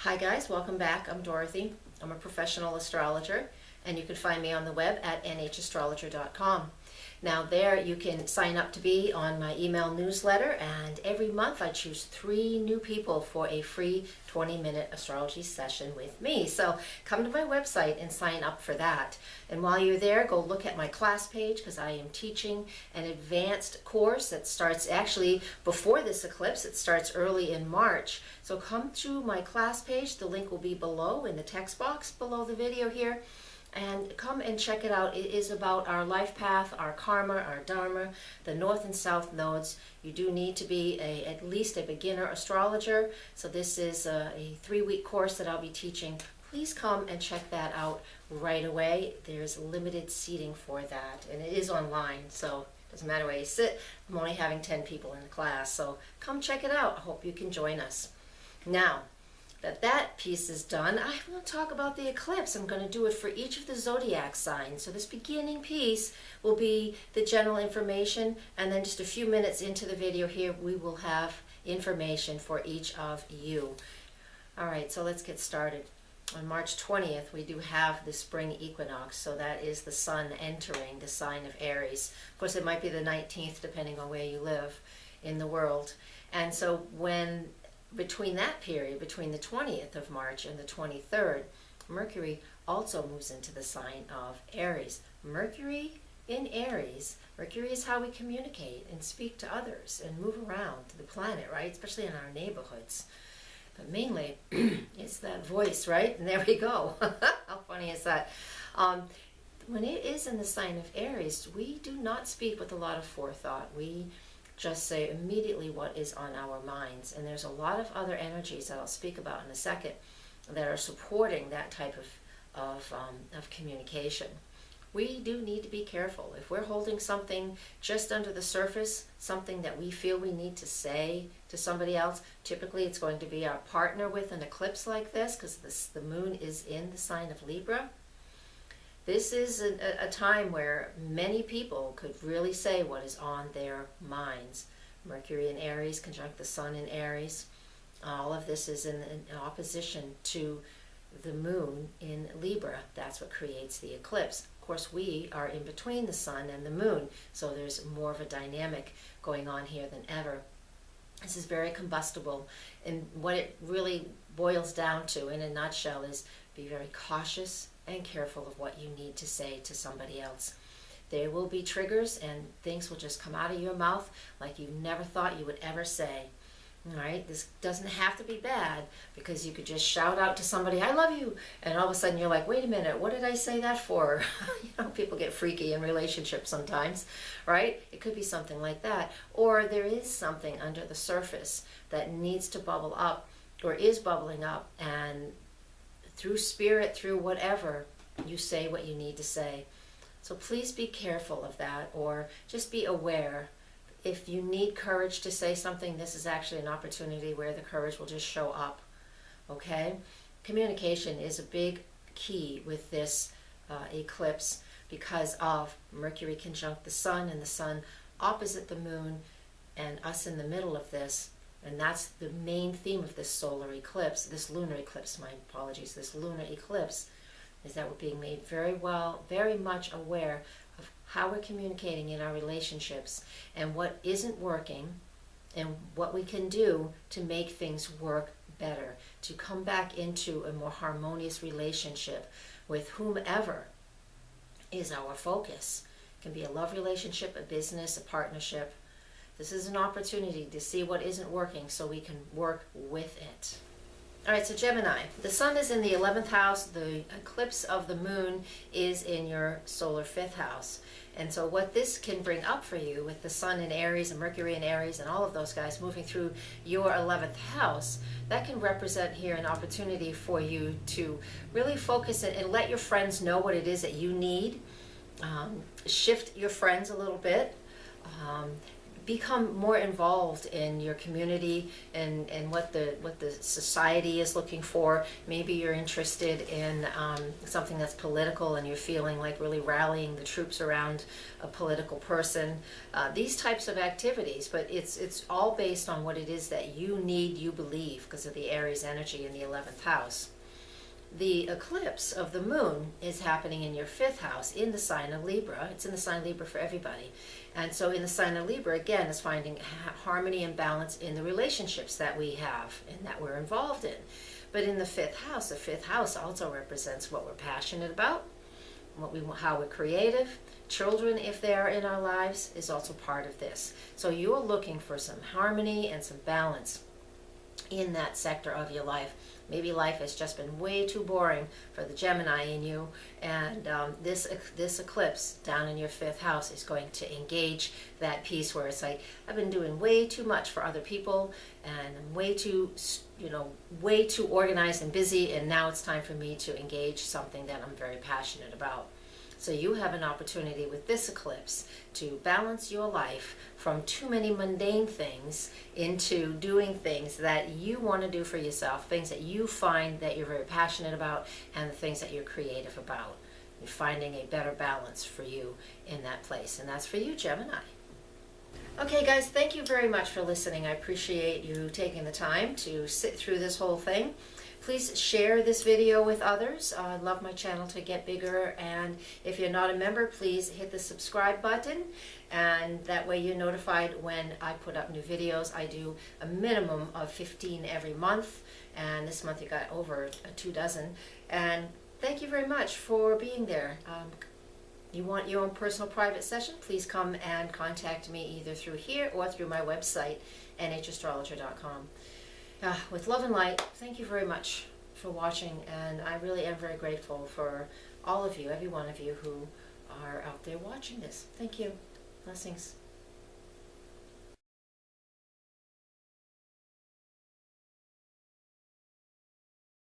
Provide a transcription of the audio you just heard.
Hi guys, welcome back. I'm Dorothy. I'm a professional astrologer, and you can find me on the web at nhastrologer.com. Now there you can sign up to be on my email newsletter, and every month I choose 3 new people for a free 20-minute astrology session with me. So come to my website and sign up for that. And while you're there, go look at my class page, because I am teaching an advanced course that starts actually before this eclipse. It starts early in March. So come to my class page. The link will be below in the text box below the video here. And come and check it out. It is about our life path, our karma, our dharma, the north and south nodes. You do need to be at least a beginner astrologer. So this is a 3-week course that I'll be teaching. Please come and check that out right away. There's limited seating for that, and it is online, so it doesn't matter where you sit. I'm only having 10 people in the class, so come check it out. I hope you can join us. Now, that piece is done, I want to talk about the eclipse. I'm going to do it for each of the zodiac signs. So this beginning piece will be the general information, and then just a few minutes into the video here, we will have information for each of you. All right, so let's get started. On March 20th, we do have the spring equinox, so that is the sun entering the sign of Aries. Of course, it might be the 19th, depending on where you live in the world. And so when between that period, between the 20th of March and the 23rd, Mercury also moves into the sign of Aries. Mercury in Aries, Mercury is how we communicate and speak to others and move around the planet, right? Especially in our neighborhoods. But mainly, it's that voice, right? And there we go. How funny is that? When it is in the sign of Aries, we do not speak with a lot of forethought. We just say immediately what is on our minds. And there's a lot of other energies that I'll speak about in a second that are supporting that type of communication. We do need to be careful. If we're holding something just under the surface, something that we feel we need to say to somebody else, typically it's going to be our partner with an eclipse like this, because the moon is in the sign of Libra. This is a time where many people could really say what is on their minds. Mercury in Aries conjunct the sun in Aries. All of this is in opposition to the moon in Libra. That's what creates the eclipse. Of course, we are in between the sun and the moon, so there's more of a dynamic going on here than ever. This is very combustible, and what it really boils down to in a nutshell is be very cautious and careful of what you need to say to somebody else. There will be triggers, and things will just come out of your mouth like you never thought you would ever say. All right, this doesn't have to be bad, because you could just shout out to somebody, "I love you," and all of a sudden you're like, wait a minute, what did I say that for? People get freaky in relationships sometimes, right? It could be something like that. Or there is something under the surface that needs to bubble up, or is bubbling up, and through spirit, through whatever, you say what you need to say. So please be careful of that, or just be aware. If you need courage to say something, this is actually an opportunity where the courage will just show up, okay? Communication is a big key with this eclipse, because of Mercury conjunct the sun, and the sun opposite the moon, and us in the middle of this. And that's the main theme of this solar eclipse, this lunar eclipse, my apologies, this lunar eclipse, is that we're being made very much aware of how we're communicating in our relationships, and what isn't working, and what we can do to make things work better, to come back into a more harmonious relationship with whomever is our focus. It can be a love relationship, a business, a partnership. This is an opportunity to see what isn't working so we can work with it. All right, so Gemini, the sun is in the 11th house. The eclipse of the moon is in your solar 5th house. And so what this can bring up for you with the sun in Aries and Mercury in Aries and all of those guys moving through your 11th house, that can represent here an opportunity for you to really focus and let your friends know what it is that you need. Shift your friends a little bit. become more involved in your community and what the society is looking for. Maybe you're interested in something that's political and you're feeling like really rallying the troops around a political person. These types of activities, but it's all based on what it is that you need, you believe, because of the Aries energy in the 11th house. The eclipse of the moon is happening in your 5th house in the sign of Libra. It's in the sign of Libra for everybody. And so in the sign of Libra, again, is finding harmony and balance in the relationships that we have and that we're involved in. But in the 5th house, the 5th house also represents what we're passionate about, how we're creative. Children, if they are in our lives, is also part of this. So you're looking for some harmony and some balance in that sector of your life. Maybe life has just been way too boring for the Gemini in you, and this eclipse down in your 5th house is going to engage that piece where it's like, I've been doing way too much for other people, and I'm way too organized and busy, and now it's time for me to engage something that I'm very passionate about. So you have an opportunity with this eclipse to balance your life from too many mundane things into doing things that you want to do for yourself, things that you find that you're very passionate about, and the things that you're creative about. You're finding a better balance for you in that place, and that's for you, Gemini. Okay, guys, thank you very much for listening. I appreciate you taking the time to sit through this whole thing. Please share this video with others. I'd love my channel to get bigger, and if you're not a member, please hit the subscribe button, and that way you're notified when I put up new videos. I do a minimum of 15 every month, and this month you got over 24. And thank you very much for being there. You want your own personal private session, please come and contact me either through here or through my website, nhastrologer.com. With love and light, thank you very much for watching, and I really am very grateful for all of you, every one of you who are out there watching this. Thank you. Blessings.